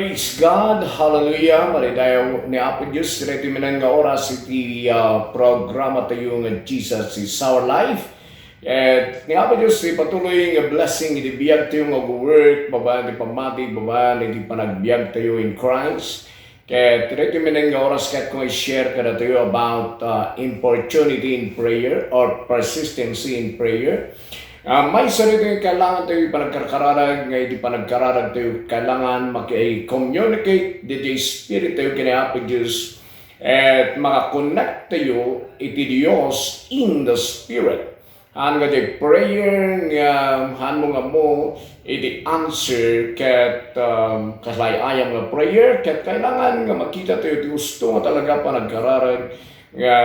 Praise God, hallelujah, maridayo ni Apo Diyos, direct minang nga oras iti programa tayo nga Jesus is our life. At ni Apo Diyos, patuloy nga blessing, iti biyag tayo nga work, baba ni pamati, baba ni panagbiag tayo in Christ. Kaya direct minang nga oras kahit kung i-share ka na tayo about importunity in prayer or persistency in prayer. May sarili yung kailangan tayo panagkararag, ngayon di panagkararag tayo kailangan maki-communicate the Spirit tayo kinayapi Diyos at makakonect tayo iti Diyos in the Spirit. Han nga di prayer nga han mo nga mo iti answer kat kasayayam nga prayer kat kailangan nga makita tayo iti gusto nga talaga panagkararag nga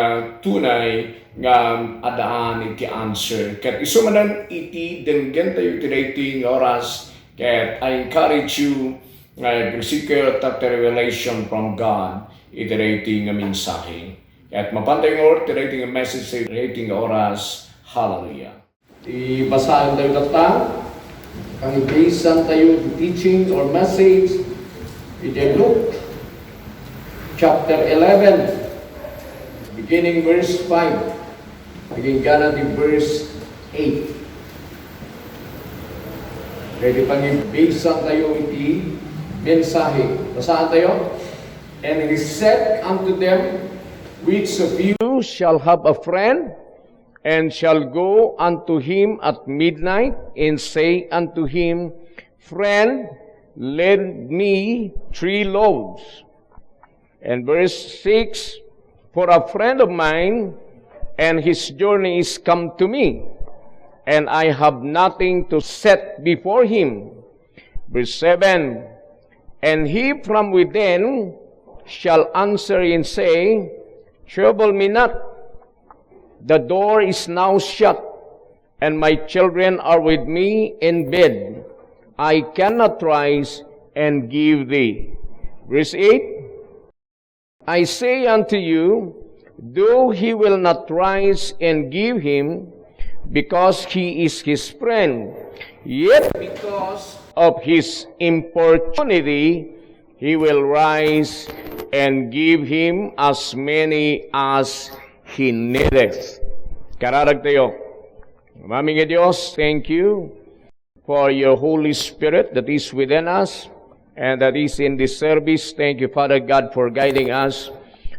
tunay nga adaan iti answer. Kat isumanan iti denggen tayo iti rating oras. Kat I encourage you secure that revelation from God iti rating nga mensahe. Kat mapantay nga oras iti rating nga message iti rating oras. Hallelujah. Ibasahan tayo tatang ang ibisan tayo iti teaching or message iti Luke chapter 11 beginning verse 5. Naging di verse 8. Pwede pang-ibigsan tayo iti mensahe. Basahan tayo. And he said unto them, which of you shall have a friend, and shall go unto him at midnight, and say unto him, Friend, lend me 3 loaves. And verse 6, For a friend of mine, and his journey is come to me, and I have nothing to set before him. Verse 7, And he from within shall answer and say, Trouble me not, the door is now shut, and my children are with me in bed. I cannot rise and give thee. Verse 8, I say unto you, though he will not rise and give him, because he is his friend, yet because of his importunity, he will rise and give him as many as he needeth. Kararag tayo. Aming Diyos, thank you for your Holy Spirit that is within us and that is in this service. Thank you, Father God, for guiding us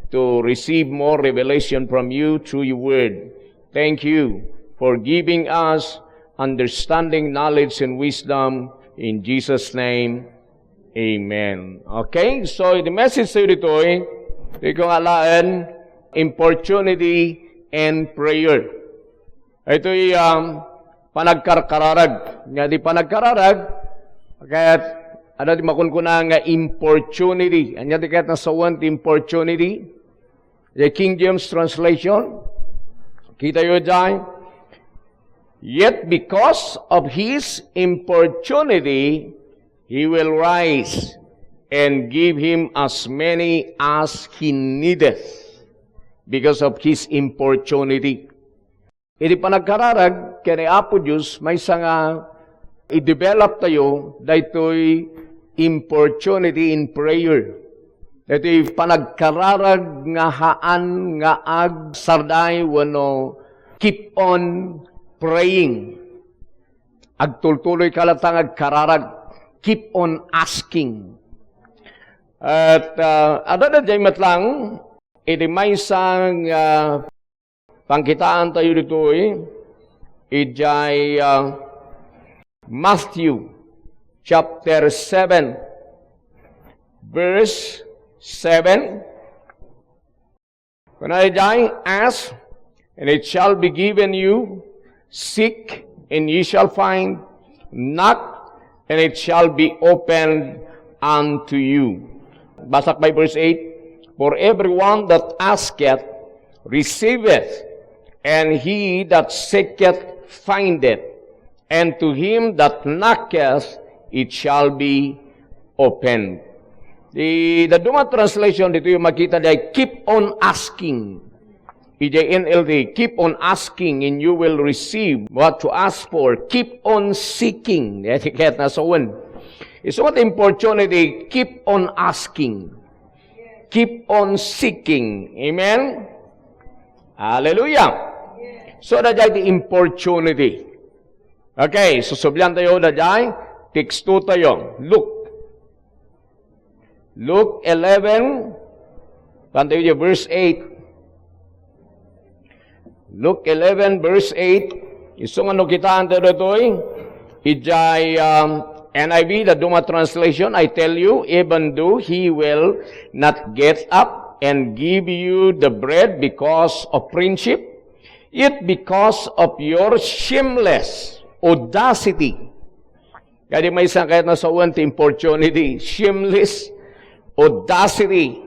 to receive more revelation from you through your word. Thank you for giving us understanding, knowledge, and wisdom. In Jesus' name, amen. Okay, so the message sa dito ay, ito kong alaan, importunity and prayer. Ito ay panagkararag. Nga di panagkararag, kaya't ano di makunkuna nga importunity. Anya di kaya't nasawan ti importunity. The King James translation, kita yun dyan, Yet because of his importunity, he will rise and give him as many as he needeth. Because of his importunity. Iti panagkararag, kaya Apo Diyos, may nga i-develop tayo, dahito'y importunity in prayer. Ito'y panagkararag nga haan nga ag sarday wano keep on praying. Agtultuloy kalatang agkararag. Keep on asking. At ada na dyan matlang, iti may isang pangkitaan tayo dito ijay Matthew chapter 7 verse 7. When I die, ask, and it shall be given you. Seek, and ye shall find. Knock, and it shall be opened unto you. Basak by verse 8. For everyone that asketh, receiveth, and he that seeketh, findeth. And to him that knocketh, it shall be opened. The Duma translation dito yung makita niya, keep on asking. EJNLD, keep on asking and you will receive what to ask for. Keep on seeking. Etiket na soon. Isu nga importunity, keep on asking. Keep on seeking. Amen? Hallelujah. So, dajay the importunity. Okay, susublian tayo dajay. Text 2 tayo. Luke 11, pantayo niyo, verse 8. Luke 11, verse 8. Isong ano kitaan tayo dito'y, ijay NIV, the Duma translation, I tell you, even though he will not get up and give you the bread because of friendship, yet because of your shameless audacity. Kaya di may isang kahit nasa uwan, importunity, shameless audacity,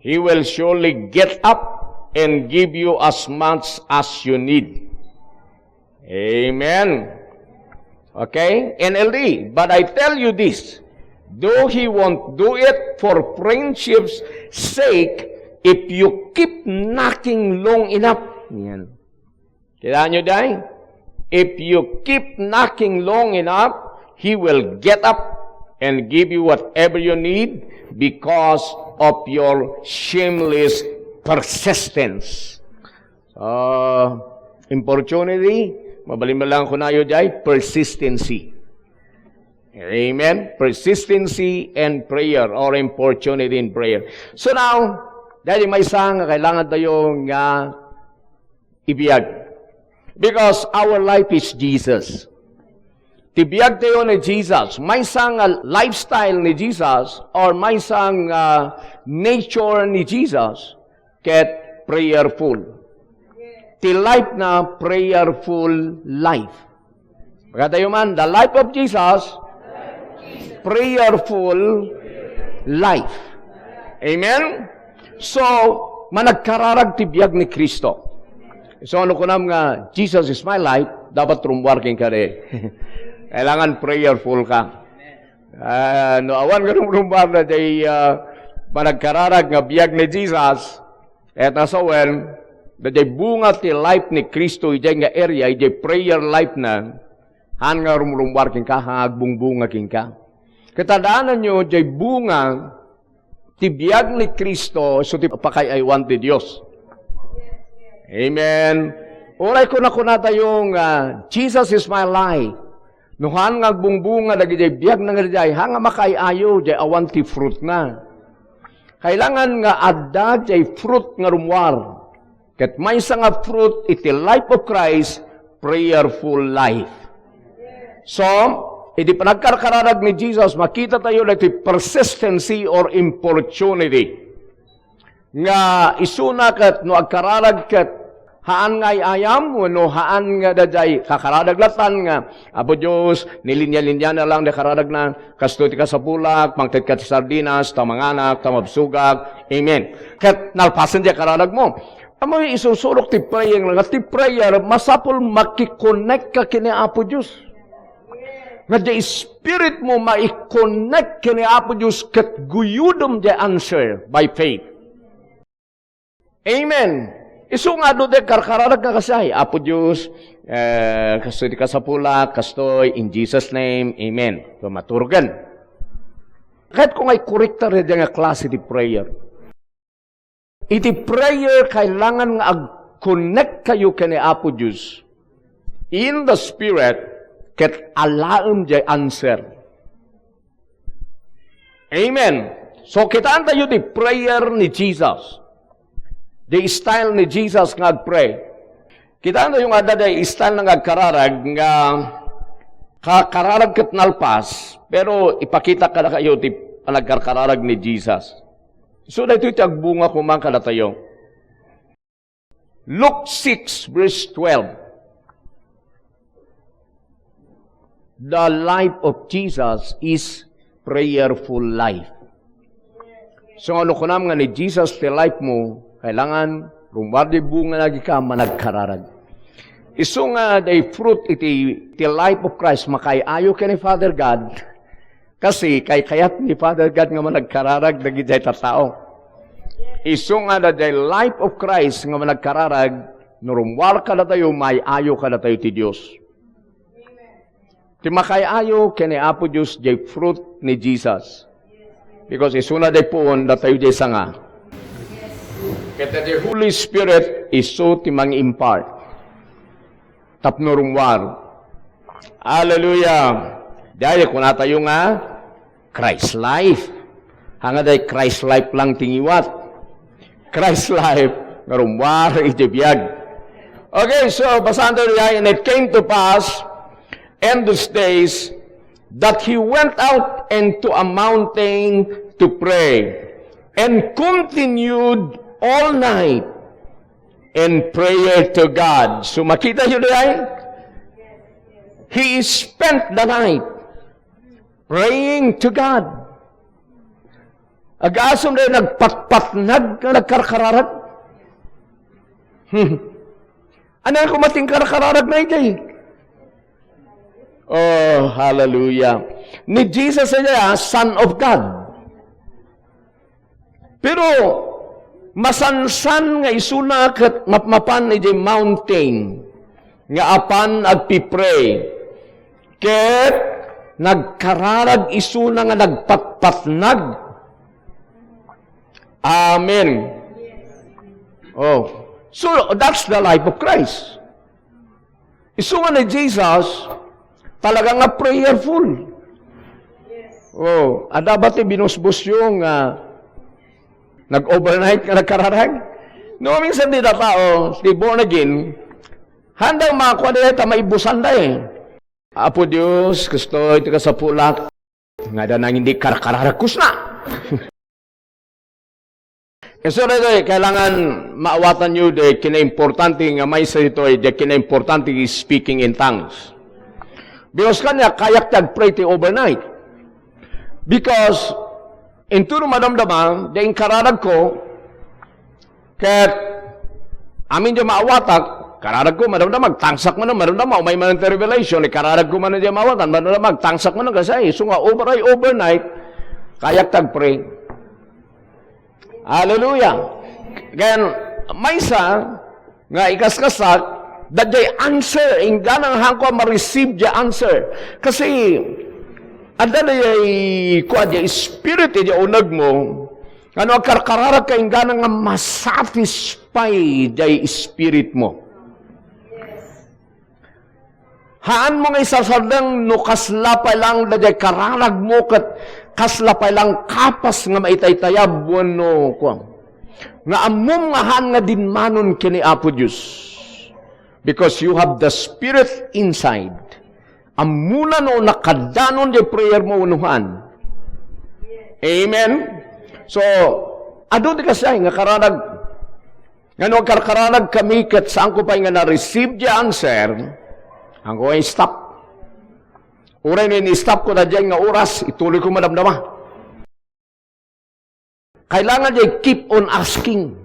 he will surely get up and give you as much as you need. Amen. Okay? NLD, but I tell you this, though he won't do it for friendship's sake, if you keep knocking long enough. Yan. Kaya nyo dahi? If you keep knocking long enough, he will get up and give you whatever you need because of your shameless persistence. Importunity, mabalin lang ko na yun dahil, persistency. Amen? Persistency and prayer, or importunity in prayer. So now, dahil may isang kailangan tayong ibiyag. Because our life is Jesus. Tibiyag tayo ni Jesus. May isang lifestyle ni Jesus or may isang nature ni Jesus ket prayerful. Ti life na prayerful life. Baka tayo man, the life of Jesus, prayerful life. Amen? So, managkararag tibiyag ni Kristo. So, ano ko nam nga, Jesus is my life, dapat rumwarking ka rin. Kailangan prayerful ka. No, awan ka nung rumbar na day managkararag nga biyag ni Jesus, at nasawen, na day bunga ti life ni Kristo, ijay nga area, ijay prayer life na, han nga rumbar king ka, hangagbong bunga king ka. Katadaanan nyo, ijay bunga, ti biyag ni Kristo, so ti pakayaywan ti Diyos. Amen. Oray ko na kunata yung Jesus is my life. Nuhan nga bungbunga dagi jay biyag na nga jay hanga makayayo jay awan ti fruit na. Kailangan nga adda jay fruit nga rumwar. Ket may nga fruit iti life of Christ, prayerful life. So, iti panagkarkararag ni Jesus, makita tayo na iti persistency or importunity. Nga isuna kat no agkararag kat haan nga'y ayam, no haan nga dajay, kakaradag-latan nga, Apo Diyos, nilinya-linya na lang, nakaradag na, kastuti ka sa pulak, mangtit ka sa sardinas, tamanganak, tamabsugag, amen. Kat nalpasan diya karadag mo. Amoy isusulok ti prayer nga, ti prayer, masapol makikonnect ka kini Apo Diyos. Nga di spirit mo maikonnect kini Apo Diyos, kat guyudom di answer by faith. Amen. Isu nga do de karkararag nga kasay. Apo Diyos, kastoy ka sa pula, kastoy, in Jesus' name, amen. So, maturgan. Kahit kung ay korrekta rin nga klase di prayer. Iti prayer, kailangan nga ag-connect kayo kani Apo Diyos in the Spirit, ket alaam jay answer. Amen. So, kitaan tayo di prayer ni Jesus. The style ni Jesus nga pray. Kita na yung ada day style nga agkararag nga kakararag ket nalpas, pero ipakita ka na kayo ti panagkararag ni Jesus. So dito iti agbunga kumang kada tayo. Luke 6 verse 12. The life of Jesus is prayerful life. So ano ko nga ni Jesus ti life mo, kailangan rumbardi bunga lagi ka managkararag. Isu nga day fruit iti life of Christ makayayo ka ni Father God. Kasi kayat ni Father God nga managkararag dagi jay tatao. Isu nga day life of Christ nga managkararag no rumwar ka na tayo, mayayo ka na tayo ti Dios. Timakay ayo kini Apo Diyos jay fruit ni Jesus. Because isuna day puon na tayo jay sanga. Kaya the Holy Spirit is so timang impart. Tapnorumwar. Hallelujah. Dahil kung tayo nga, Christ life. Hanga day Christ life lang tingiwat. Christ life, narumwar, itibiyag. Okay, so basahan tayo yan. And it came to pass, in those days, that he went out into a mountain to pray, and continued all night in prayer to God. So makita nyo diyan? He spent the night praying to God.Ag-asom na nagpatpatnag na nagkarkararag. Ano ang kumating karkararag na ito? Oh, hallelujah. Ni Jesus niya, Son of God. Pero, masansan nga isuna kat mapmapan ni the mountain nga apan agpipray. Ket nagkararag isuna nga nagpatpatnag. Amen. Oh. So, that's the life of Christ. Isuna ni Jesus, talaga nga prayerful. Oh, ada ba ti binusbus yung nag-overnight ka nagkararag? No, minsan di na tao, di born again, handang makakuha na ito, maibusan na eh. Apo Diyos, gusto ito ka sa pulak, nga da nang hindi kararagkus na. Kasi ito kailangan maawatan nyo de kina-importante nga may sa ito de kina-importante is speaking in tongues. Because kanya kayak tag-pray ti overnight. Because into madamdaman, de kararag ko, ket amin di maawatak, kararag ko, madamdamag, tangsak mo na, madamdamag, may manang revelation, kararag ko man na di maawatan, madamdamag, tangsak mo na, kasi so nga, overnight, kayak tag-pray. Hallelujah. Again, may isa, nga ikaskasak, that they answer, ganang hangko ma-receive the answer. Kasi, ada na yung spirit yung unag mo, ano, karkararag ka yung ganang masatisfy yung spirit mo. Haan mo nga isasadang no kaslapay lang na yung kararag mo kat kaslapay lang kapas nga maitaytayab no kuang. Nga amom nga haan nga dinmanon kini Apo Diyos. Because you have the spirit inside. Amuna no nakadanon di prayer mo unuhan. Amen? So, ado di kasi nga kararag. Nga no karkararag kami kat saan ko pa nga na-receive the answer, ang ko ay stop. Uray na ni-stop ko na dyan nga oras, ituloy ko madamdama. Kailangan dyan keep on asking.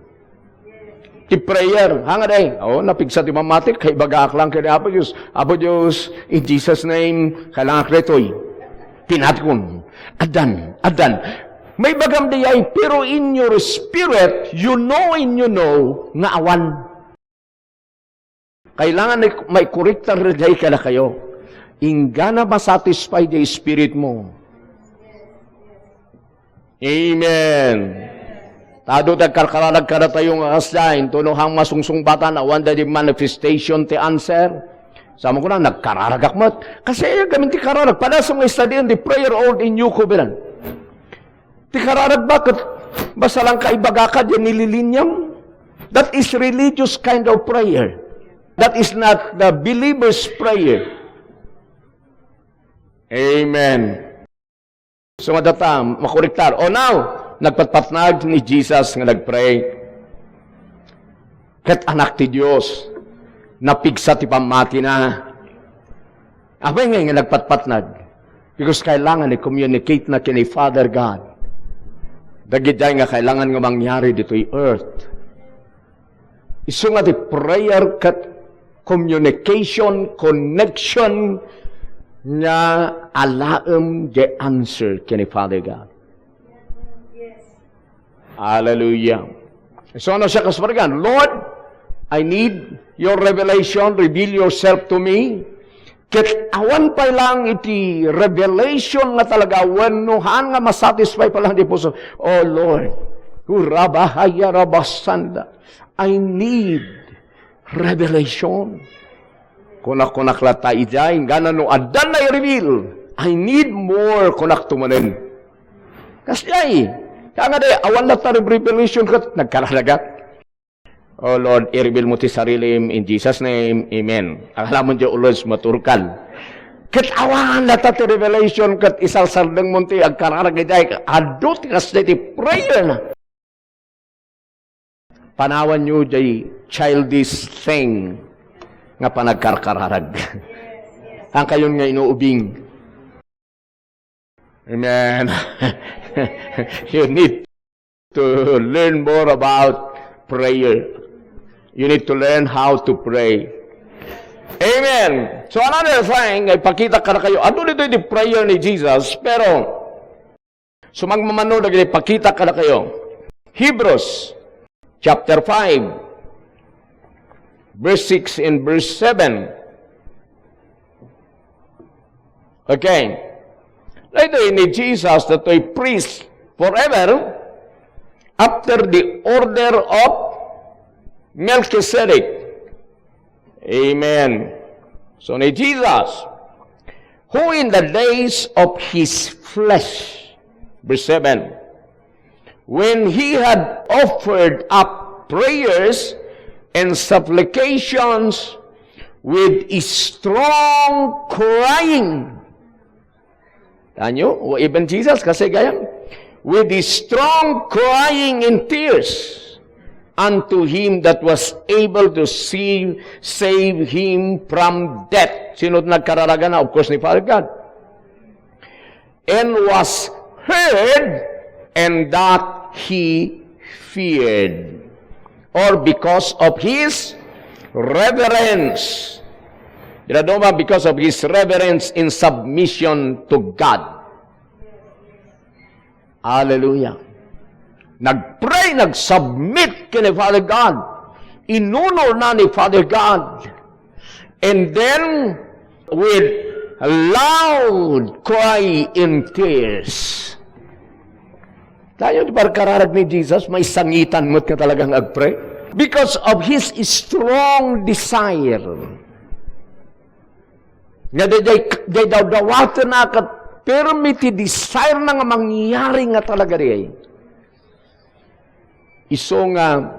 Ti prayer. Hanga day. Oh, napigsa ti mamatik, kay bagak lang kay Apo Diyos. Apo Diyos, in Jesus' name, kailangan kretoy. Pinatkon. Adan. May bagam diyay, pero in your spirit, you know nga awan. Kailangan may corrector day ka na kayo. Ingana ba satisfy the spirit mo? Amen. Tado tagkarkaralag ka na tayong asdain, tunuhang masungsung bata na one day manifestation ti answer. Sama ko na, nagkararagak mo. Kasi gamin ti kararag. Pada sa mga study the prayer old in you ko bilan. Ti kararag bakit? Basta lang kaibagakad yan nililinyam. That is religious kind of prayer. That is not the believer's prayer. Amen. So madata, makoriktar. O now, nagpatpatnag ni Jesus nga nagpray. Ket anak ti Dios, napigsa ti pamati na. Abay nga nagpatpatnag. Because kailangan i-communicate na kini Father God. Dagiday nga kailangan nga mangyari dito'y earth. Isu nga ti prayer ket communication, connection nga alaem the answer kini Father God. Hallelujah. So ano siya kaspargan? Lord, I need your revelation. Reveal yourself to me. Ket awan pa lang iti revelation nga talaga wenuhan nga masatisfy pa lang di puso. Oh Lord, hurabahaya rabasanda. I need revelation. Kunak lata ijay, gana no adan na i-reveal. I need more kunak tumanin. Kasi ay, kaya nga day, awan lata revelation kat nagkaralagat. Oh Lord, i-reveal mo ti sarili in Jesus' name, Amen. Akala mo dyan ulos maturkan. Kat awan na ti revelation, kat isalsaldang mo ti agkararagay, adot kas ti prayer na. Panawan nyo dyan childish thing nga panagkarkararag. Ang kayon nga inuubing. Amen. You need to learn more about prayer. You need to learn how to pray. Amen. So another thing, ipakita ka na kayo, ano dito yung prayer ni Jesus, pero sumagmamano na ipakita ka na kayo. Hebrews, chapter 5, verse 6 and verse 7. Okay. Ito ni Jesus that a priest forever after the order of Melchizedek. Amen. So ni Jesus, who in the days of his flesh, verse 7, when he had offered up prayers and supplications with a strong crying. Tanyo, even Jesus kasi gayam, with a strong crying in tears unto him that was able to save him from death. Sino nagkararaga na? Of course, ni Father God. And was heard, and that he feared. Or because of his reverence. Dinadoma, because of his reverence in submission to God. Hallelujah. Nag-pray, nag-submit kay Father God. Inunol na ni Father God. And then, with a loud cry in tears. Tayo, di ba kararag ni Jesus, may sangitan mo't ka talagang nag-pray? Because of his strong desire. Nga day daw-dawatan na kat permiti desire na nga mangyari nga talaga rin. Iso nga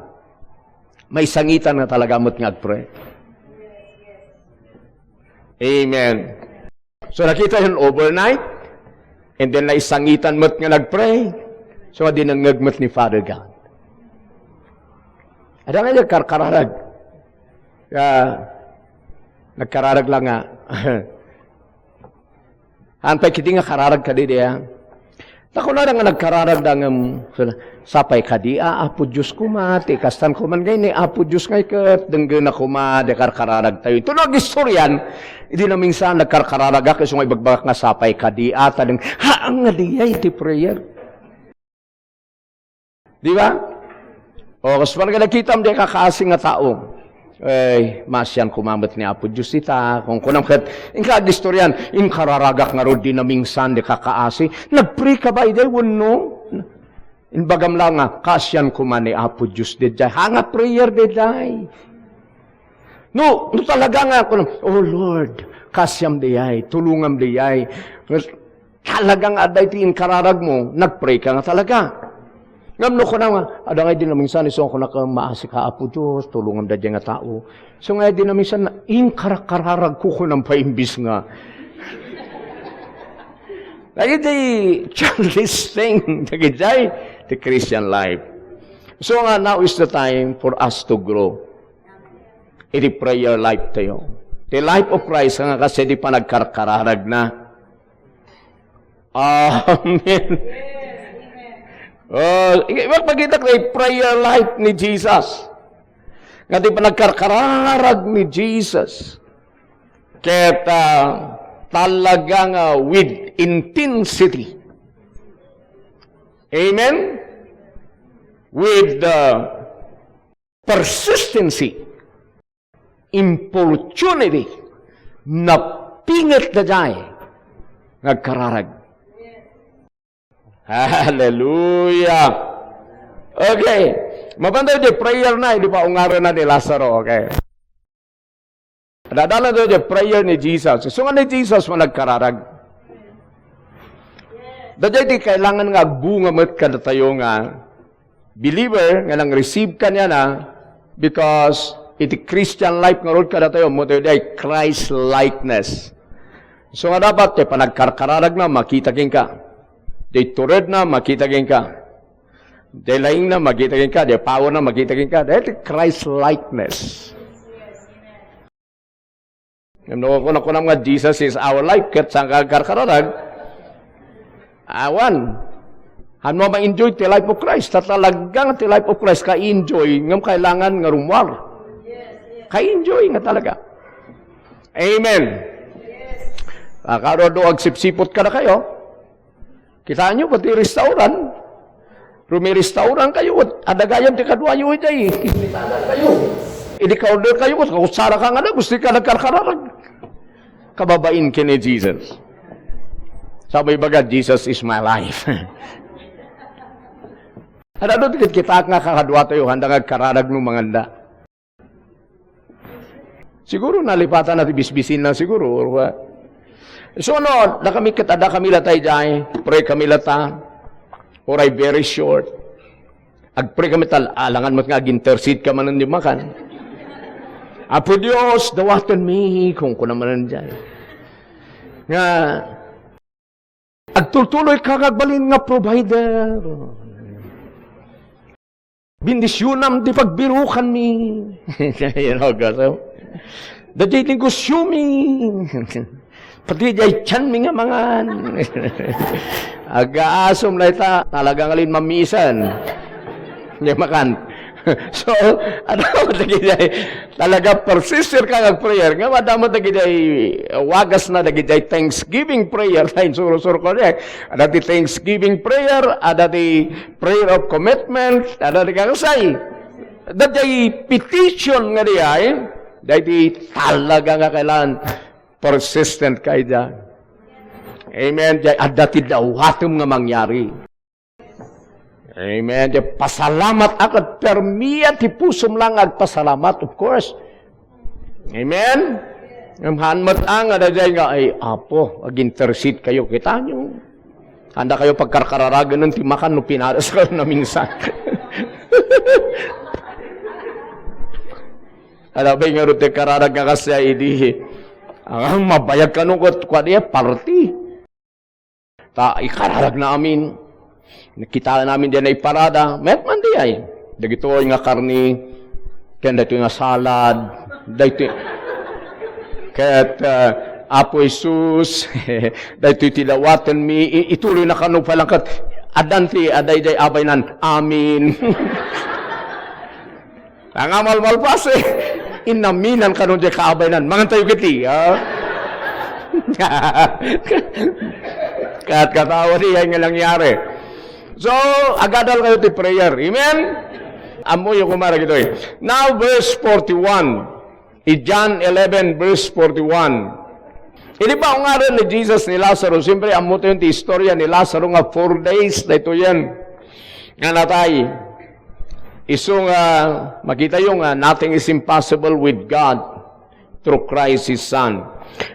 may sangitan na talaga mo't nag-pray. Amen. So nakita yun overnight, and then naisangitan mo't nga nag-pray. So di nangagmat ni Father God. Ada nga yung karkararag. Nagkararag lang nga. Antay kiti nga kararag ka di diya. Tako na nga nagkararag ng sapay ka di, apo Diyos ko ma, tikastan ko man gay, apo Diyos ngay kat, denggan ako ma, dekarkararag tayo. Ito na gistoryan, hindi na minsan nagkarkararag ka, so may bagbak nga sapay ka di, tadeng, haang nga di, iti prayer. Di ba? O, kasi parang nakita mo di kakasing nga tao. Ay, masyan kumamit ni Apo Diyos ita. Kung kunang kat, ingka gistoryan, inkararagak nga ro di na minsan di kakaasi. Nagpray ka ba, iday, no? Inbagam lang nga, kasyan kuman ni Apo Diyos di day. Hanga prayer di day. No talaga nga, oh Lord, kasyam di ay, tulungam di ay. Talagang aday ti inkararag mo, nagpray ka nga talaga. Ngamno ko na nga, ada nga din na minsan, iso ko na maasi ka, Apo Diyos, tulungan da dyan nga tao. So nga din na minsan, inkararag ko ng paimbis nga. Lagi di childish thing, lagi di the Christian life. So nga, now is the time for us to grow. Iti prayer life tayo. The life of Christ, nga kasi di pa nagkararag na. Amen. Magpagkita ko yung prayer life ni Jesus. Nga di pa nagkararag ni Jesus. Kaya talagang with intensity. Amen? With persistency, importunity, na pingit na jay. Nagkararag. Hallelujah. Okay. Mabanda di prayer na, hindi pa ungaran na ni Lazaro, okay? Nadala doon di prayer ni Jesus. So nga ni Jesus mo nagkararag. Dadya di kailangan nga bunga mat ka na tayo nga believer nga nang receive ka niya na because iti Christian life nga road ka na tayo mo tayo di Christ likeness. So nga dapat di panagkarkararag na makita king ka. Di tured na makita king ka. Di laing na makita king ka. Di power na makita king ka. Di Christ likeness. Kung nga Jesus is our life kat sa karkararag awan. Han mo ma-enjoy ti life of Christ. Talagang ti life of Christ ka-enjoy ngam kailangan nga rumwar. Ka-enjoy nga talaga. Amen. Karo agsipsipot ka na kayo. Kita nyo pati restaurant. Rumi restaurant kayo. Adagayam ti kadwa nyo iti. Kinitanan kayo. Idi-order kayo. Kausara ka nga na. Gusto ka nagkarkararag. Kababain kini Jesus. Sabi baga, Jesus is my life. Ano doon kita nga kakadwa tayo, handa nagkararag ng mga handa. Siguro nalipatan natin bisbisin na siguro. Or what? So ano, da kami latay dyan, pray kami lata, or ay very short. Ag-pray kami alangan mo nga ag-intercede ka man ng makan. Apo Diyos, dawatan mi, kung naman dyan. Nga, agtutuloy ka kagbalin nga provider. Bindisyunam di pagbirukan mi. You know, gaso. Dajay negosyo mi. Pati jay tiyan mi nga mangan. Aga-asom na ita. Talagang alin mamisan. Hindi makan. So, talaga persistent ka nag-prayer. Nga madama wagas na Thanksgiving prayer. Sur ko niya. Ada di Thanksgiving prayer, ada di prayer of commitment, ada di kakasay. Ada di petition nga diya. Dahil talaga nga kailangan persistent kayo dyan. Amen. Ada di dawatum nga mangyari. Amen. Pasalamat akad permiya ti pusom lang agpasalamat, of course. Amen. Hanmat ang ada dyan nga ay apo, ag-intercede kayo. Kita nyo. Handa kayo pagkarkararagan ng timakan no pinaras kayo na minsan. Alam ba nga rute kararag nga kasi idi ang mabayag ka nung kwa diya party. Ikararag namin. Nakita namin diyan ay parada. Mayat man di ay. Dagito nga karni. Kaya dito nga salad. Dito. Kaya't Apo Jesus. Dito tilawatan mi. Ituloy na kanong palang kat. Adanti, aday abay nan. Amin. Ang amal-mal pas eh. Inaminan kanong diya kaabay nan. Mangan tayo kiti. Kaya't katawa niya nga nangyari. So, agadal kayo ti prayer. Amen? Amo yung kumara gito eh. Now, verse 41. John 11, verse 41. Hindi pa ang ngaran ni Jesus ni Lazaro. Siyempre, amo ito yung ti istorya ni Lazaro nga 4 days. Dito yan. Nga natay. Isong makita yung nothing is impossible with God through Christ His Son.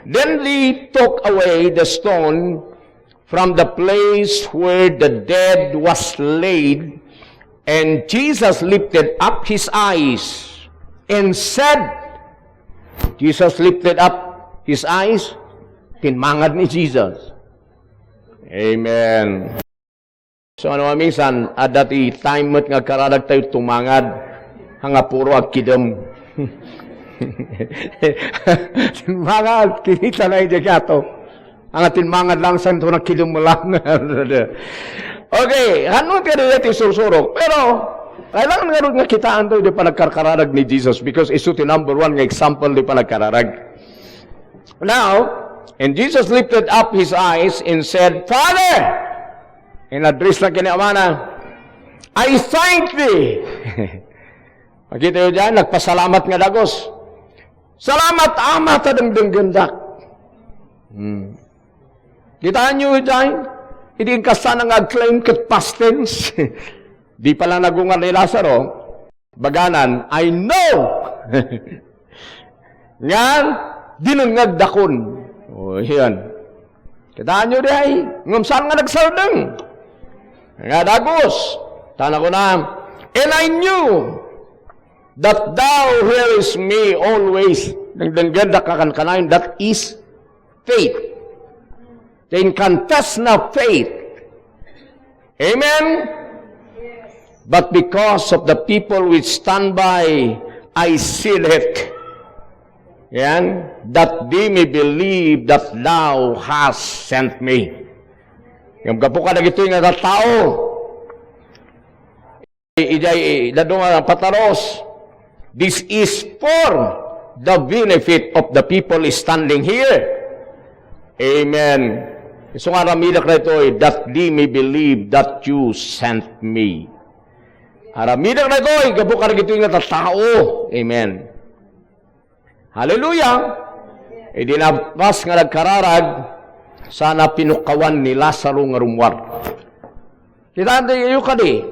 Then they took away the stone from the place where the dead was laid, and Jesus lifted up his eyes and said, Jesus lifted up his eyes, tinmangad ni Jesus. Amen. So ano minsan, dati time mo't nga karadag tayo tumangad, hanga puro agkidam. Tinmangad, kinita na yung kato. Ang atin mga lang sa ito na kilumulang. Okay, ano kaya natin susurok? Pero, kailangan nga rin nga kitaan ito di pa nagkarkararag ni Jesus because iso ti number 1 nga example di pa nagkararag. Now, and Jesus lifted up his eyes and said, Father! In-address lang kiniamana, I thank thee. Makita nyo dyan, nagpasalamat nga dagos. Salamat, Ama, tadang denggendak. Kitaan nyo dyan? Hindi ka sana nga-claim kat past tense. Di pala nagungan ni Lazaro. Baganan, I know! Nga, dinungag dakon. O, yan. Kitaan nyo dyan? Ngam saan nga nagsaldang? Nga dagos. Tana ko na, and I knew that thou hearest me always. Nagdangganda ka kankanayin, that is faith. Then confess na faith. Amen? But because of the people which stand by, I seal it. Yan, that they may believe that thou hast sent me. Yung kapo ka na gito yung tao. Ijay, dadong ang pataros. This is for the benefit of the people standing here. Amen. So nga ramidak na ito, that they may believe that you sent me. Aramidak na ito, kapo ka na gito yung tao. Amen. Hallelujah! E dinabas nga nagkararag, sana pinukawan ni Lazaro nga rumwar. Kita yung kadi.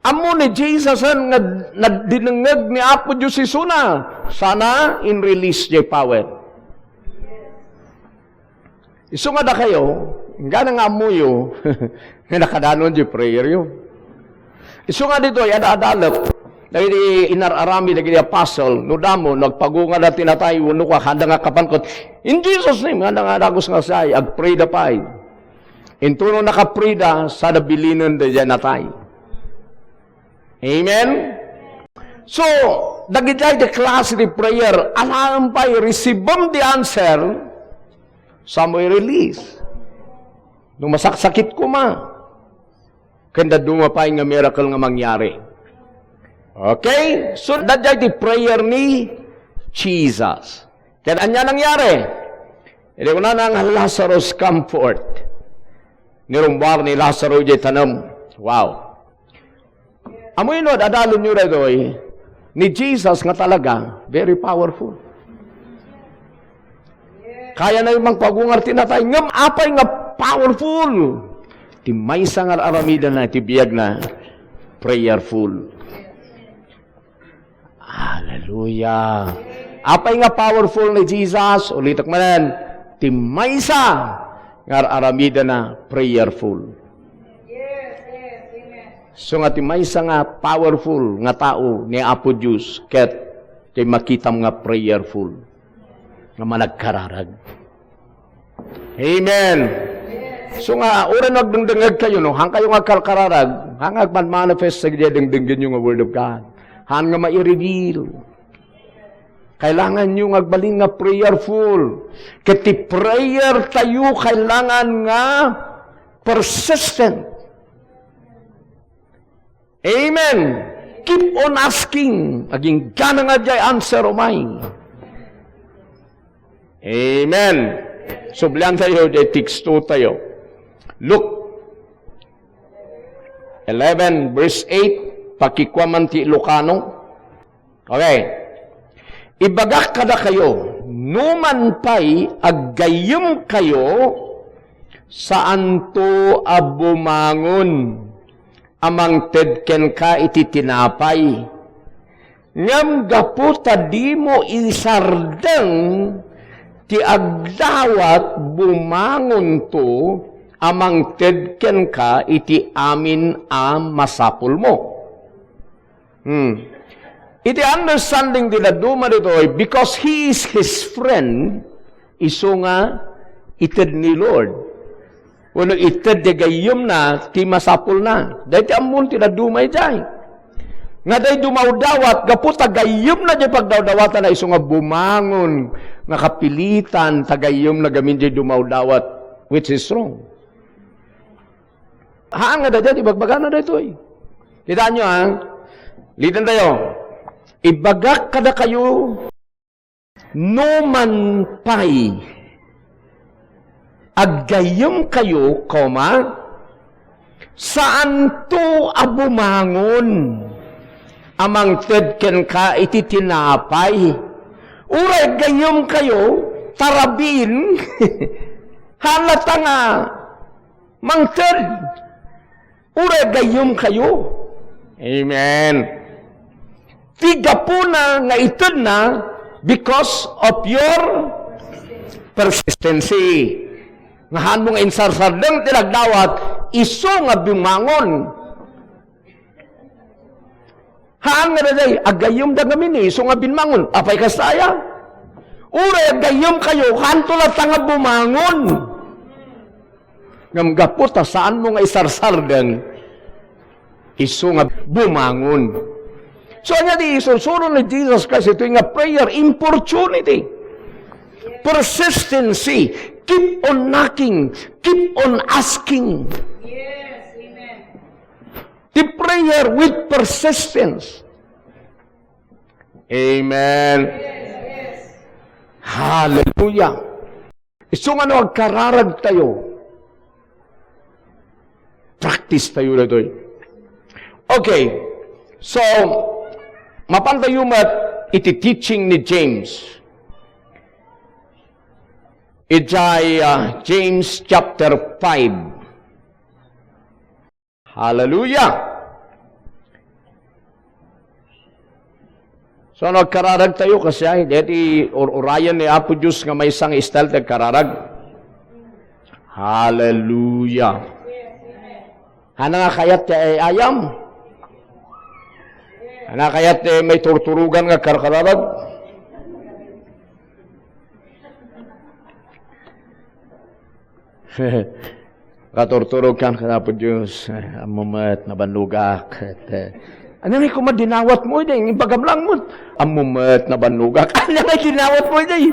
Amo ni Jesus nga nadinangag ni Apo Diyos Isuna, sana in-release niya power. Iso nga da kayo, nga nga amuyo, nga nakadanon niya prayer yun. Iso nga dito, yada-adalap, dahil inararami na gini apostle, no damo, nagpagunga na tinatay, uno ka, handa nga kapankot. In Jesus' name, handa nga dagos nga say, ag-pray da pay. Intuno naka-pray da, sa nabilinan da dyan natay. Amen? So, dagitay the class of prayer, alam pa'y receive the answer, sa mo'y release. Nung masaksakit ko kanda dumapay nga miracle nga mangyari. Okay? So, dadya di prayer ni Jesus. Kaya anya nangyari? Hindi ko na nang Lazarus comfort. Nirumbar ni Lazarus di tanam. Wow. Amoy no, dadalon nyo rito ni Jesus nga talaga, very powerful. Kaya na yung mga pagungar tinatay, ngam apay nga powerful. Ti may sangar aramida na, ti biyag na, prayerful. Hallelujah. Apay nga powerful ni Jesus, ulitak manan, ti maysa nga aramida na prayerful. So nga ti maysa nga powerful nga tao ni Apo Diyos, ket ti makitam nga prayerful nga managkararag. Amen. So nga, ura nagdengdengag kayo, no? Hang kayo nga karkararag, hang agman-manifest sa dengdenggan yung word of God. Hang nga ma-reveal. Kailangan nyo agbalin nga prayerful. Kati prayer tayo kailangan nga persistent. Amen. Keep on asking. Aging gana nga jay answer o may. Amen. Sublihan tayo, jay text 2 tayo. Luke 11 verse 8. Pakikwaman ti Ilocano. Okay. Ibagak kada kayo, numan pa'y aggayem kayo, saan to abumangon, amang tedken ka iti tinapay. Ngam gaputa di mo isardeng, ti agdawat bumangon to, amang tedken ka iti amin masapul mo. Iti understanding din na duma dito because he is his friend, iso nga ited ni Lord. Wano ited de gayom na, ti masapul na. Dahil ti amun ti na dumay jay. Nga dahi dumawdawat, gaputa gayom na di pagdawdawatan na iso nga bumangon, nga kapilitan, tagayom na gamin di dumawdawat, which is wrong. Haan nga dahi, ibagbaga na dito Kita nyo litan tayo. Ibagak kada kayo, numan pa'y aggayem kayo, saan to abumangon, amang tedken ka iti tinapay. Uray gayem kayo, tarabin, halata nga, mangted, ure gayom kayo. Amen. Tiga po na nga itod na because of your persistency. Ngahan mo nga insarsardeng tinagdawat, iso nga bimangon. Haan nga na day, agayom da gamin iso nga bimangon. Apay kasaya. Ure, agayom kayo, kanto lang nga bumangon. Ngamgaputa, saan mo nga isarsardeng, iso nga bumangon. So, anya di isusuro ni Jesus Christ, ito nga prayer, importunity, persistency, keep on knocking, keep on asking. Yes, amen. The prayer with persistence. Amen. Yes. Hallelujah. Iso nga agkararag tayo. Practice tayo na doon. Okay. So, mapantayumat iti teaching ni James. Ijay James chapter 5. Hallelujah! So, nagkararag tayo kasi ay, deti urayan ni Apo Diyos nga may isang style nagkararag. Hallelujah! Hana nga kayat ay ayam? Hana kayat may turturugan nga karkararag? Katurturog kan po Diyos, amumat na banugak. Ano na kung madinawat mo din, ibagamlang mo. Amumat na banugak. Ano na dinawat mo din?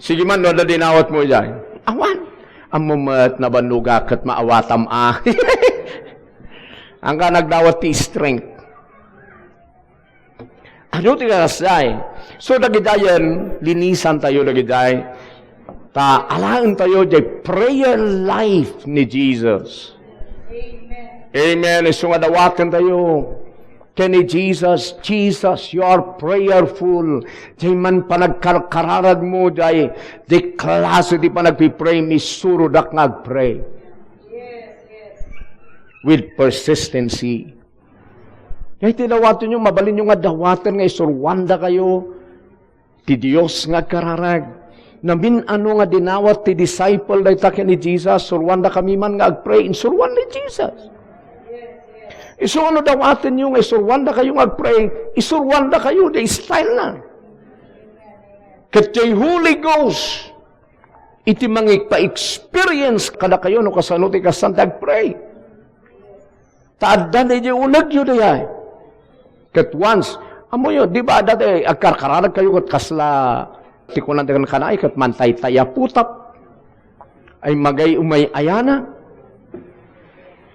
Sige man, no na dinawat mo din. Awan. Amumat na banugak at maawatam Ang ka nagdawat ti strength. Ano tinasay? So, nagidayan, linisan tayo nagiday. Alaan tayo di prayer life ni Jesus. Amen. Amen. So nga dawatan tayo. Kani Jesus, Jesus, you are prayerful. Di man panagkararag mo, di klase di pa nagpipray, misuro dak nagpray. Yes, yes. With persistency. Kaya tinawatan nyo, mabalin nyo nga dawatan nga isurwanda kayo. Ti Diyos nga kararag. Namin ano nga dinawat ti disciple da ita ni Jesus, surwanda kami man nga agpray, insurwan ni Jesus. Iso ano dawatin nyo nga isurwanda kayo nga agpray, isurwanda kayo, the style na. Kat the Holy Ghost, iti mangik pa-experience kada kayo no kasano ti kasanta agpray. Taaddan na yung unag yun ay. Kat once, amo yun, di ba dati agkarkararag kayo kat kasla, ti kunan dengan kanay kat mantay taya putap ay magay umay ayana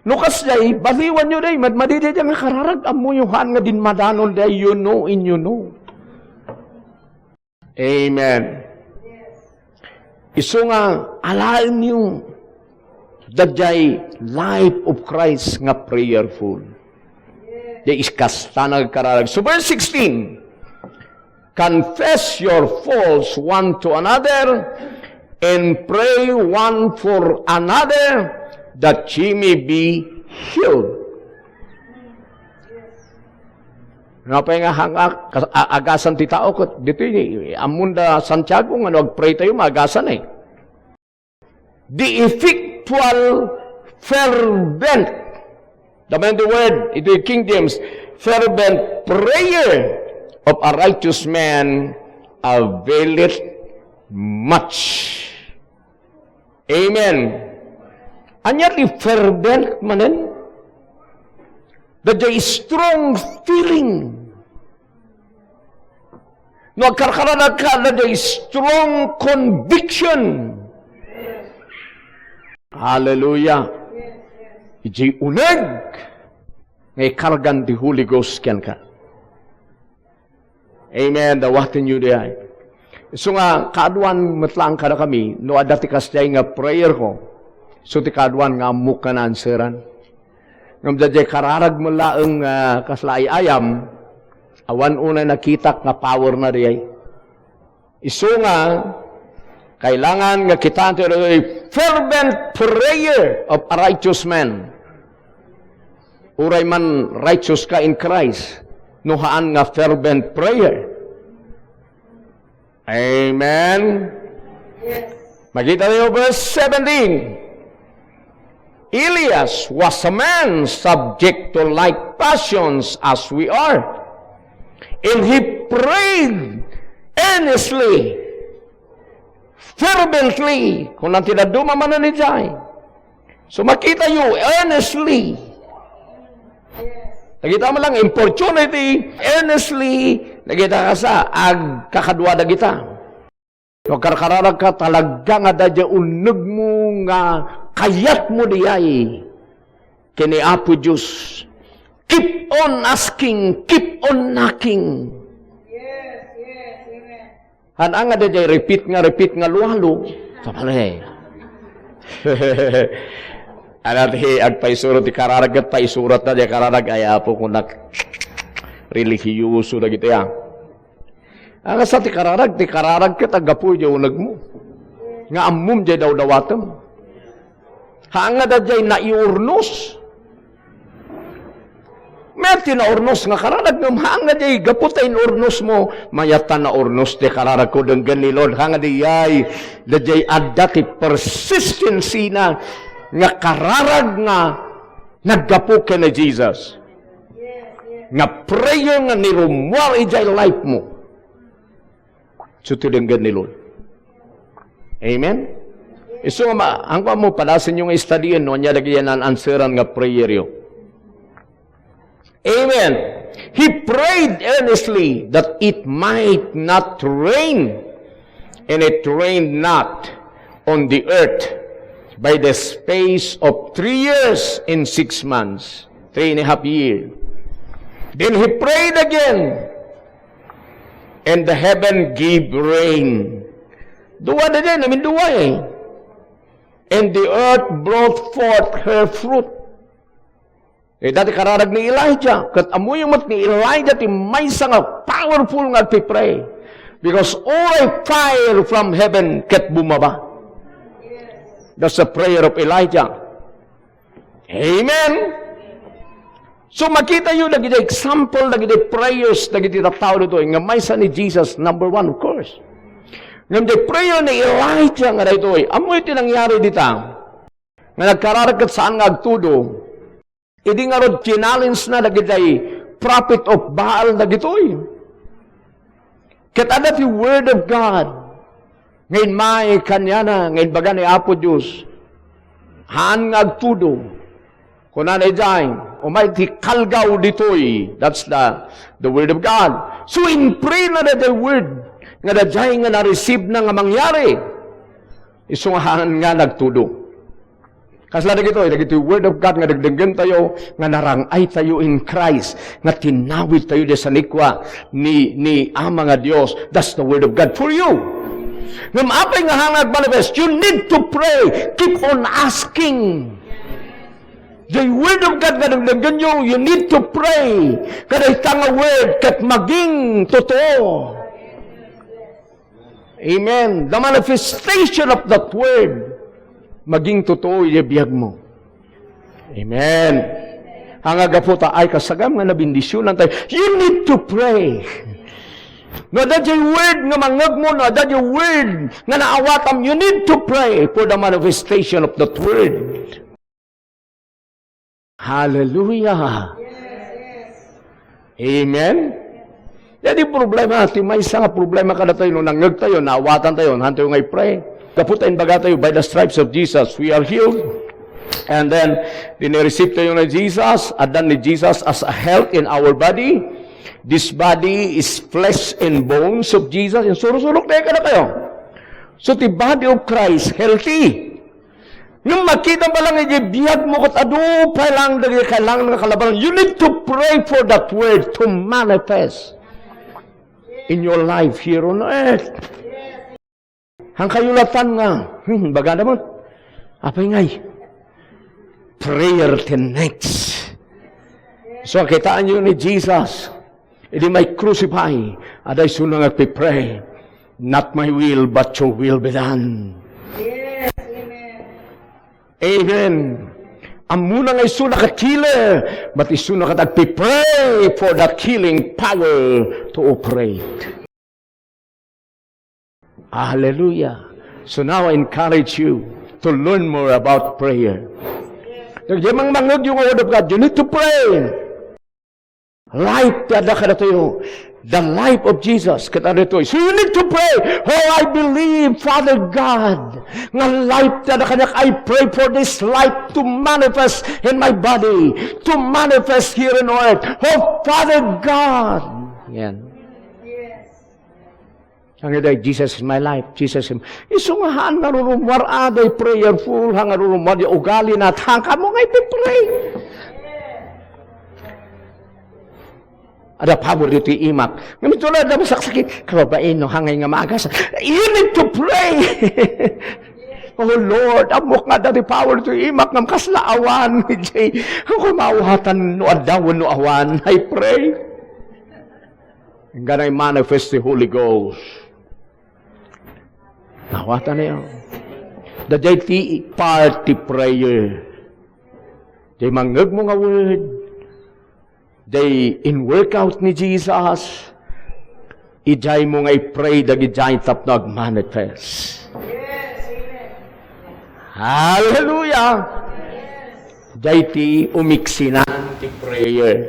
nukas day baliwan nyo day madmadidi nga kararag amuyuhan nga din madanon day you know in you know. Amen. Iso nga alaan nyo dadjay life of Christ nga prayerful day iskasta nagkararag. So verse 16, confess your faults one to another, and pray one for another, that ye may be healed. Napay nga hangak, agasan ti tao ko, dito amunda Santiago, nga nag-pray tayo, magasan eh. The effectual fervent, the word, ito yung King James, fervent prayer of a righteous man availeth much. Amen. Anya ti fervent manen? That there is strong feeling. No karkarana ka na there is strong conviction. Hallelujah. Iji uneg ngay kargan di Holy Ghost ken ka. Amen. Dawatin nyo diyan. So nga, kaaduan matlang ka na kami, no adati kastay nga prayer ko, so ti kaaduan nga muka na anseran. Ngam dadya kararag mo laeng kaslay ayam, awan una nakitak nga power na diyan. Iso nga, Kailangan nga kita ito fervent prayer of a righteous man. Uray man righteous ka in Christ, nuhaan nga fervent prayer. Amen. Yes. Makita niyo verse 17. Elias was a man subject to like passions as we are. And he prayed earnestly, fervently, kung nang tinaduma man na ni Jai. So makita niyo, earnestly. Nakita mo lang, importunity, earnestly, nakita ka sa, kakadwada kita. So karkararag ka talaga nga dadya uneg mo nga kayat mo diyay. Kini Apo Diyos. Keep on asking, keep on knocking. Yes, yes, amen. Nga dadya, repeat nga luhalo. Sabalay. Anati, agpaisurat ti kararag at paisurat na diya kararag ay Apo kung relihiyoso na gito ya. Ang sa ti kararag ka tagapoy diya unag mo. Nga amum diya daw dawatam. Hanga da diya naiurnos. May tinaurnos nga kararag ng hanga diya gaputay urnos mo. Mayatan na urnos di kararag ko ng ganilod. Hanga diya da diya adati persistency na nga kararag nga naggapo ka na Jesus. Nga prayer nga nirumwar ijay life mo. So, tidanggan ni Lord. Amen? So, ang mo palasin yung studyin, no, niya lagi yan ang answeran nga prayer yo. Amen. He prayed earnestly that it might not rain, and it rained not on the earth by the space of 3 years and 6 months, 3.5 years. Then he prayed again, and the heaven gave rain. Duwa na din, duwa eh. And the earth brought forth her fruit. Dati kararag ni Elijah, kat amoy mat ni Elijah, ti may nga powerful nga pipray. Because all fire from heaven kat bumaba. That's the prayer of Elijah. Amen. So makita yun, lagi na example, lagi na prayers, lagi na tao dito. Nga may sa ni Jesus, number 1, of course. Nga na prayer ni Elijah nga dito. Amo ito nangyari dito. Nga nagkararagat saan nga agtudo. Hindi nga rin challenge na lagi na prophet of Baal na dito. Kaya the word of God. Ngayon may kanya na, ngayon baga ni Apo Diyos. Haan nga agtudo. Kung nanay dyan, umayti kalgaw ditoy. That's the word of God. So in pray na the word, nga na dyan nga na-receive na nga mangyari, isungahan nga nagtudo. Kasi lagi ito, word of God nga nagdaggan tayo, nga narangay tayo in Christ, nga tinawid tayo de sa nikwa ni Ama nga Diyos. That's the word of God for you. Nga maapay nga hangag manifest, you need to pray. Keep on asking. The word of God nga nagdaggan nyo, you need to pray. Kada itang word, kat maging totoo. Amen. The manifestation of that word, maging totoo, ibiyag mo. Amen. Hangaga po ta ay kasagam nga nabindisyonan tayo. You need to pray. No, that yung word nga mangag mo, no, that yung word nga naawatam, you need to pray for the manifestation of that word. Hallelujah. Amen. Jadi problema, may isang problema ka na tayo, nung nangag tayo, naawatan tayo, nahan tayo ngay pray. Kaputain baga tayo, by the stripes of Jesus, we are healed. And then, dinireceive tayo na Jesus, adan ni Jesus as a health in our body. This body is flesh and bones of Jesus. Yung surok-surok tayo ka na tayo. So, the body of Christ, healthy. Nung makita ba lang biyag mo kat ado pa lang kailangan ng kalabanan, you need to pray for that word to manifest in your life here on earth. Hang kayulatan nga, baga naman, apay ngay, prayer connects. So, kitaan nyo ni Jesus, hindi may crucify, aday sunang nagpipray. Not my will, but your will be done. Yes. Amen. Amen. Amuna nga isu nakakiller, but isu nakatagpipray for the killing power to operate. Hallelujah. So now I encourage you to learn more about prayer. Nagyamang mangod yung word of God, you need to pray. Life, tada ka na tayo. The life of Jesus, kata nito. So you need to pray. Oh, I believe, Father God, nga life, tada ka na, I pray for this life to manifest in my body, to manifest here on earth. Oh, Father God. Yan. Ang ito, Jesus is my life. Jesus is... Isungahan nga rurumwar aday prayerful, hang rurumwar di ugali na at hang ka mo nga ipipray. Ada power dito imak. Ngayon tulad na masaksakit. Kababain no, hangay nga maagas. You need to pray. Oh Lord, amok nga dati power to imak ng kaslaawan. Ako mauhatan no adawon no awan. I pray. Hanggang ay manifest the Holy Ghost. Nawatan na yun. Dadya ti party prayer. Day mangag mo nga word. Day in workout ni Jesus. Ijay mo nga i-pray dagi jay tap nag-manifest. Yes. Amen. Hallelujah. Day ti umiksinan ti prayer.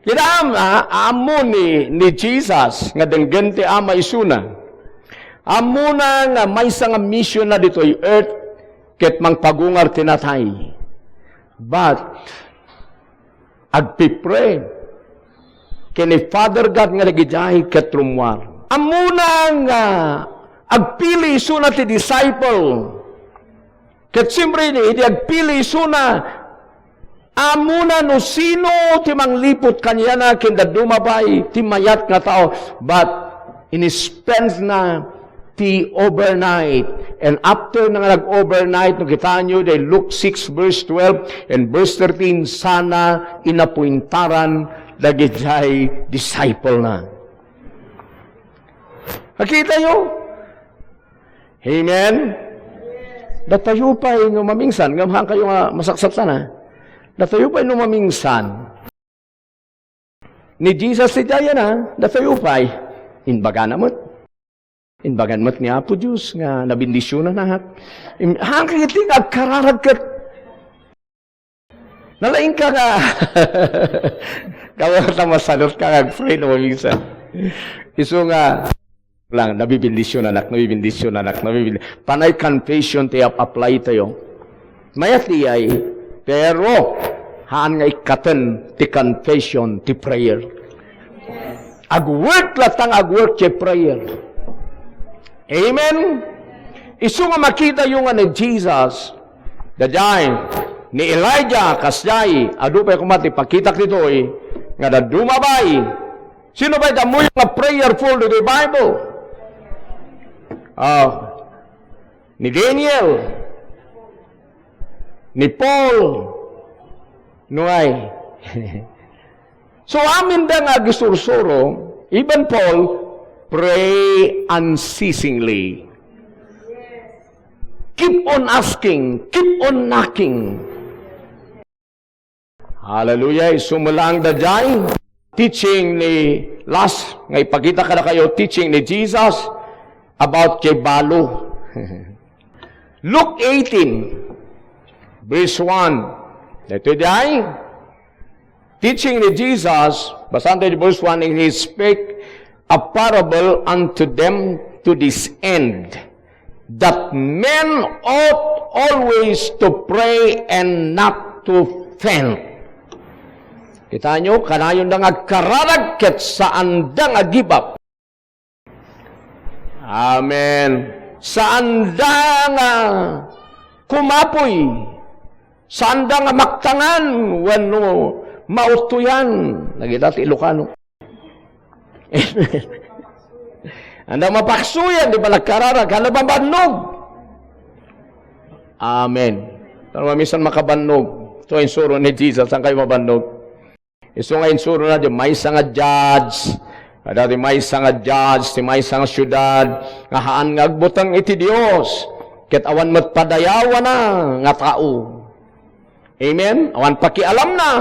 Kinam amo ni Jesus nga denggen ti ama isuna. Amo na nga may nga mission na ditoy earth ket mangpagungar tinatay. But agpipray kini Father God nga nagijay ket rumwar. Amo na nga agpili isuna ti disciple. Ket siyempre ni agpili isuna amuna no sino ti manglipot kanya na kinda dumabay ti mayat nga tao, but in-spends na ti overnight. And after na nga nag-overnight, no kita nyo, day Luke 6 verse 12 and verse 13, sana inapuintaran dagijay disciple na. Nakita nyo? Amen? Datayo pa yung mamingsan, gamahang kayo nga masaksatan ha. Datayo pa yung mamingsan. Ni Jesus si Jaya na, datayo pa inbaga namot. Inbagan mo't ni Apo Diyos nga nabindisyon na nahat. Hanggang iting agkararag kat. Nalaing ka nga. Kawag na masalot ka nga, pray na mamingsan. Iso nga, lang, nabibindisyon anak. Panay confession tayo apply tayo. Mayat ay, pero, haan nga ikaten ti confession, ti prayer. Agwork latang agwork ti prayer. Amen? Isu nga makita yung ni Jesus, dadyain, ni Elijah, kasyay, adu pa kumati, pakitak dito nga da dumabay. Sino ba ito mo yung prayerful to the Bible? Ni Daniel, ni Paul, nuay. So amin da nga gisursuro, even Paul, pray unceasingly. Keep on asking, keep on knocking. Hallelujah. Sumulang dajay. Teaching ni last, nga ipakita ka na kayo, teaching ni Jesus about kay balo. Luke 18, verse 1. Ito dahil, teaching ni Jesus, basahan tayo verse 1, and he spake a parable unto them to this end, that men ought always to pray and not to faint. Kita nyo, kanayon na agkararag ket saan da nga give up. Amen. Saan da nga kumapoy, saan da nga maktangan, wano mautuyan. Lagi dati Ilocano. Amen. Anda mapaksuyan, di ba nagkararag? Hala ba bannog? Amen. Tama minsan makabannog. Ito ang insuro ni Jesus. Saan kayo mabannog? Iso nga insuro na di may nga judge Ada ti maysa nga judge, ti maysa nga syudad, nga haan nga agbutang iti Dios, ket awan met padayawan na nga tao. Amen? Awan pakialam na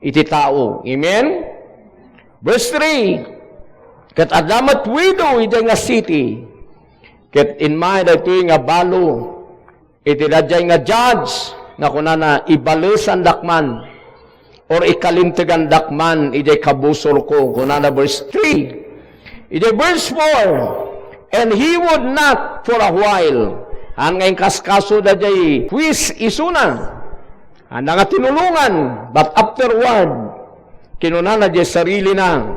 iti tao. Amen? Verse 3, ket adamat widow iti nga city, ket in mind ito'y nga balo, iti dadyay nga judge, nga kunana ibalesan dakman, or ikalintigan dakman, iti kabusor ko, kunana verse 3. Iti verse 4, and he would not for a while, ang ngayong kaskaso dadyay, whis isuna, ang nga tinulungan, but afterward, kinunana di sarili na,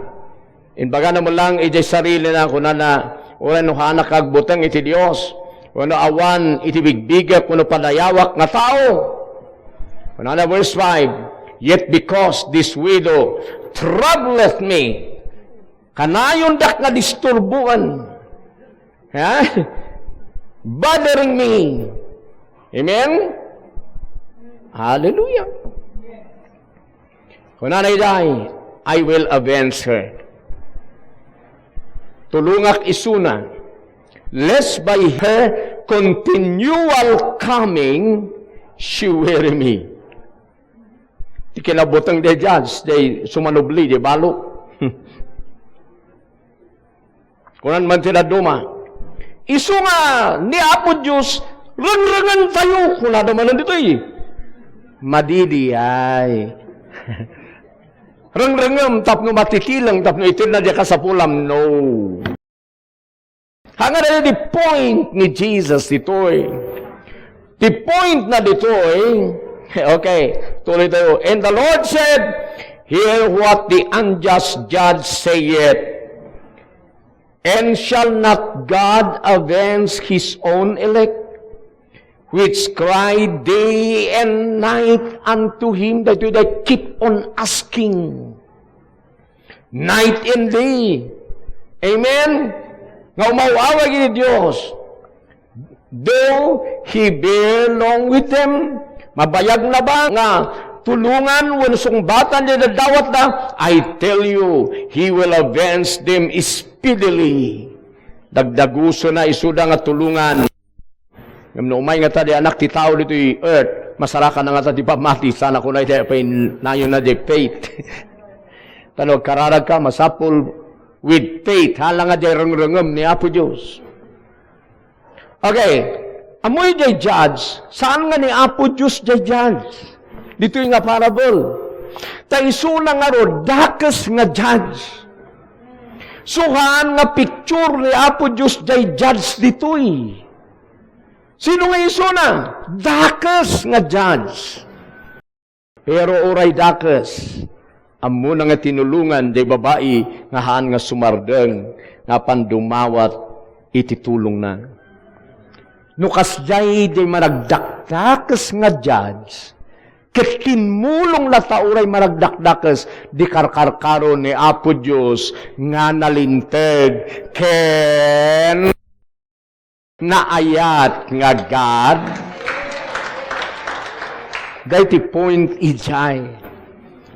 inbaga na mo lang, iti sarili na, kunana, ulan nuhana kagbutang iti Dios, kuno awan iti bigbiga, kuno padayawak nga tao. Kunana verse 5, yet because this widow troubleth me, kanayon dak nga disturbuan, bothering me. Amen? Hallelujah. Kunana iday, I will avenge her. Tulungak isuna, lest by her continual coming, she weary me. Di kinabutang de judge, de sumanubli, de balo. Kunan man tinaduma, isu nga ni Apo Diyos, rang-rangan tayo, kuna naman nandito madidi ay. Rang-rangam, tapno matitilang, tapno itin na di kasapulam, no. Hanga na di point ni Jesus dito The point na dito okay, tuloy tayo. And the Lord said, hear what the unjust judge saith, and shall not God avenge his own elect, which cry day and night unto him, that they keep on asking, night and day. Amen? Nga umawawag ni Diyos, though he bear long with them, mabayag na ba nga tulungan when sungbatan nila dawat na, I tell you, he will avenge them speedily. Dagdaguso na isuda nga tulungan. Umay nga ta di anak ti tao dito earth, masaraka na nga ta di pamati, sana ko na iti nayon na di faith. Tanog kararag ka, masapul with faith, hala nga di rung-rungam ni Apo Diyos. Okay, amoy jay judge, saan nga ni Apo Diyos jay judge? Dito nga parable. Taiso na nga ro, dakas nga judge. Suhan nga picture ni Apo Diyos jay judge dito Sino nga iso na? Dakas nga judge. Pero oray dakas, amo na nga tinulungan jay babae nga haan nga sumardeng, nga pandumawat ititulong na. Nukas jay jay maragdakdakas nga judge, ket tinmulong la tauray maragdakdakas, di karkarkaro ni Apo Diyos nga nalinteg, ken naayat nga God. Dayti point ijay.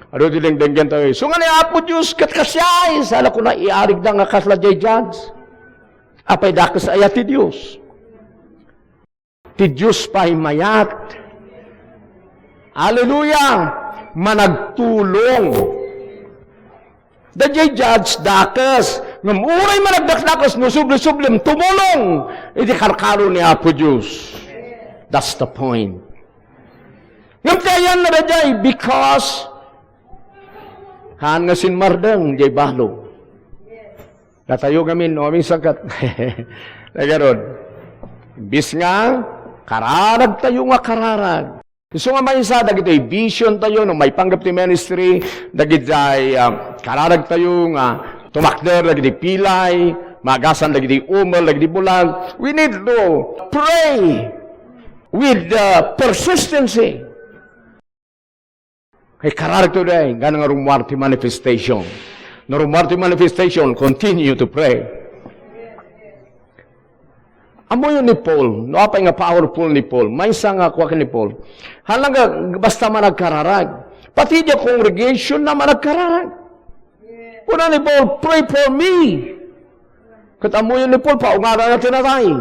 Ano dilang denggan tayo? So nga ni Apo Diyos, kat kasyay, sana ko na iarig na nga kasla jay judge. Apay dakas ayat ti Diyos. Ti Diyos pa'y mayat. Hallelujah! Managtulong. Dajay judge dakas. Ngamuray managdakas no sublim tumulong. Iti karkaro ni Apo Diyos. That's the point. Ngamtayan na dajay because haan nga sinmardang jay balo. Natayo kami no aming sakat. Nagaron. Bis nga kararag tayo nga kararag. So nga may isa, dagito'y vision tayo, no, may panggap ti ministry, dagito'y kararag tayo nga tumakder, dagito'y pilay, magasan, dagito'y umel, dagito'y bulag. We need to pray with persistency. Ay kararag to day, gano'ng rumwarti manifestation. No rumwarti manifestation, continue to pray. Amo yun ni Paul, no apay nga powerful ni Paul, may isa nga kwa ni Paul. Halang basta managkararag, pati di congregation na managkararag. Kuna ni Paul, pray for me. Katamuyo ni Paul, paungara na tinatay.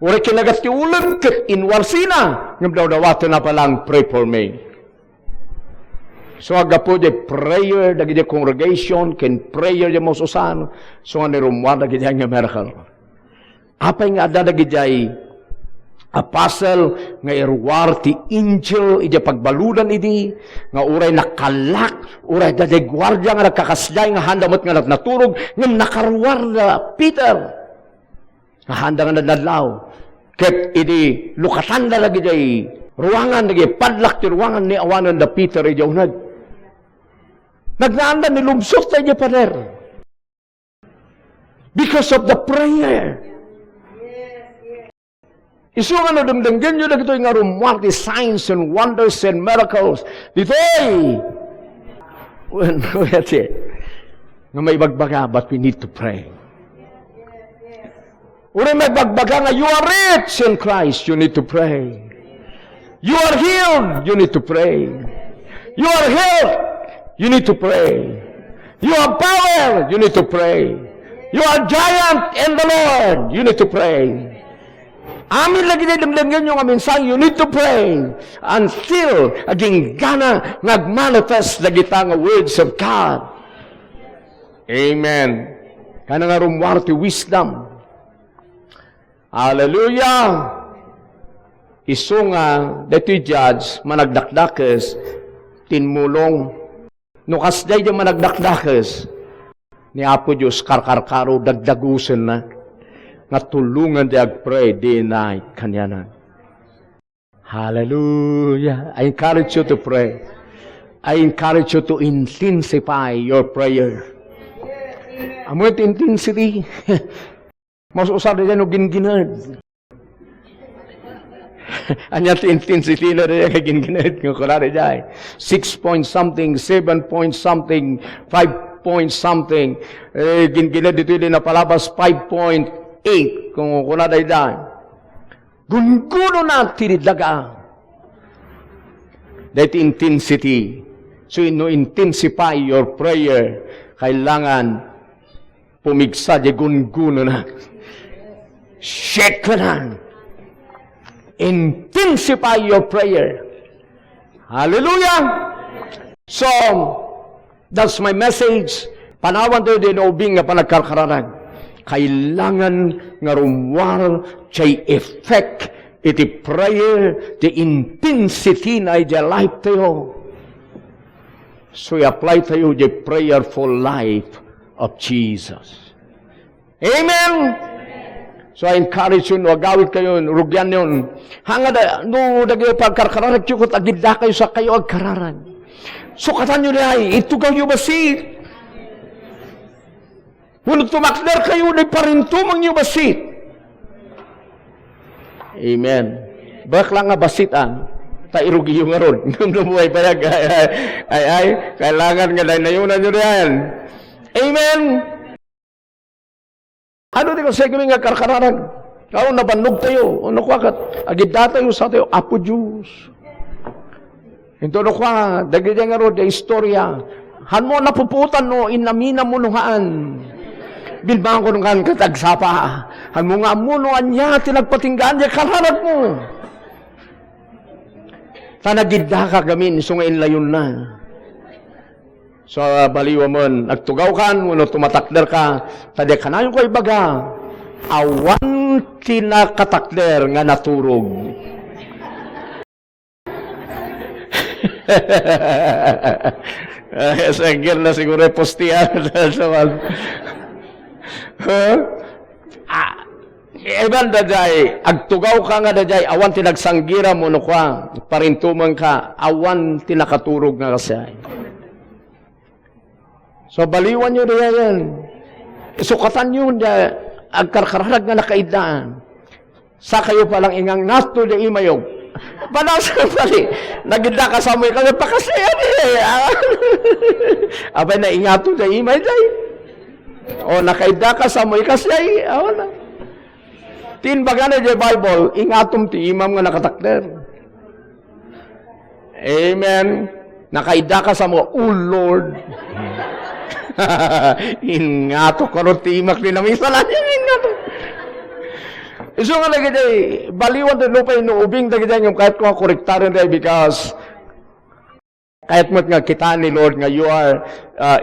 Uri kinagat ki ulan, kit inwarsina. Ngam daw-dawatan na palang, pray for me. So aga po di prayer, dagi di congregation, ken prayer di mo susan. So nga ni rumwa, dagi di nga miracle. Apay nga ada dagi di apostle nga irwar ti angel iti pagbaludan idi nga uray nakalak uray daday gwardiya nga nagkakasday nga handamot nga naturog ngem nakarwar na Peter nga handa nga nadadlaw ket idi lukatan na lagi day ruangan lagi padlak ti ruangan ni awanan da Peter idi unag nagnaanda ni lumsok tayo pader because of the prayer. Isu nga no dumdenggen nyo na ito nga rumwar the signs and wonders and miracles. Dito'y! Nga may bagbaga, but we need to pray. Uri may bagbaga nga, you are rich in Christ, you need to pray. You are healed, you need to pray. You are healed, you need to pray. You have power, you need to pray. You are giant in the Lord, you need to pray. Amin lagi na damdamgan yung minsan, you need to pray until aging gana nagmanifest lagi nga words of God. Amen. Kana nga rumwar ti wisdom. Hallelujah. Isu nga, deto'y judge, managdakdakes, tinmulong. Nukasday di managdakdakes, ni Apo Diyos karkarkaro dagdagusan na. Nga tulungan di agpray day and night kanyanan. Hallelujah. I encourage you to pray. I encourage you to intensify your prayer. Amo ito intensity. Mas usar na dyan o ginginad. Anya ito intensity na dyan o ginginad. Kung kurari dyan. 6 point something, 7 point something, 5 point something. Ginginad dito yung napalabas 5.8 kung kuna daydan gunguno na tinidaga that intensity so no intensify your prayer kailangan pumigsa di gunguno na shake na intensify your prayer. Hallelujah. So that's my message. Panawan tayo din ubing nga panagkarkaranan. Kailangan nga rumwar chay effect iti prayer, the intensity na iti life tayo. So i-apply tayo the prayerful life of Jesus. Amen? So I encourage you, no, agawid kayo, rugyan yun. Hanga no, dagi pagkarkararan kayo, kut agidda kayo sa kayo agkararan. So katan nyo na ay, ito kayo basit. Kung tumakder kayo, na parintumang nyo basit. Amen. Bak lang nga basitan, tairugi yung aron. Nung nabuhay payag, ay, kailangan nga nayunan nyo yan. Amen. Ano di ko sa kami nga karkararan? Kau nabanog tayo. Ano kwa kat? Agidda tayo sa tayo. Apo Diyos. Ito no kwa, dagidya nga ro, da istorya. Han mo napuputan no, inamina mo nuhaan. Bilbang ko nung kan katagsapa. Han mo nga munuan niya, tinagpatinggaan niya, kararat mo. Tanagidda ka gamin, sungain layon na. So, baliwa mo, nagtugaw kan, no, tumatakder ka, tadi ka na yung ko ibaga, awan tinakatakder nga naturog. Sanggir na siguro postiyan. Eban daday, agtugaw ka nga daday, awan tinagsanggira mo no kwa, parintuman ka, awan tinakaturog nga kasi. So baliwan nyo na yan. Isukatan nyo na agkarkararag nga nakaidaan. Sa kayo palang ingang nato na imayog. Banasan pali, nagida ka sa mo'y kami, pakasaya niya. Abay na ingato na imay day. O nakaida ka sa mo'y kasay, awan na. Tinbaga na di Bible, ingatom ti imam nga nakatakder. Amen. Nakaida ka sa mo, oh Lord. Ingato karon timak din namin sala ingato. Iso nga lagi day baliwan din lupay no ubing dagi day yung kahit ko korektaran day because kahit mo nga kita ni Lord nga you are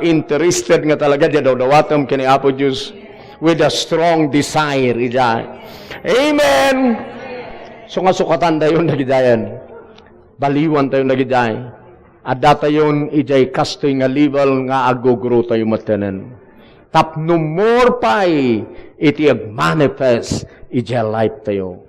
interested nga talaga di daw dawatom kini Apo Diyos with a strong desire ija. Amen. So nga sukatan dayon nagidayan. Baliwan tayo nagiday. Adda tayon ijay kastoy nga level nga agugro tayo matanan. Tapno more pay iti ag manifest ijay life tayo.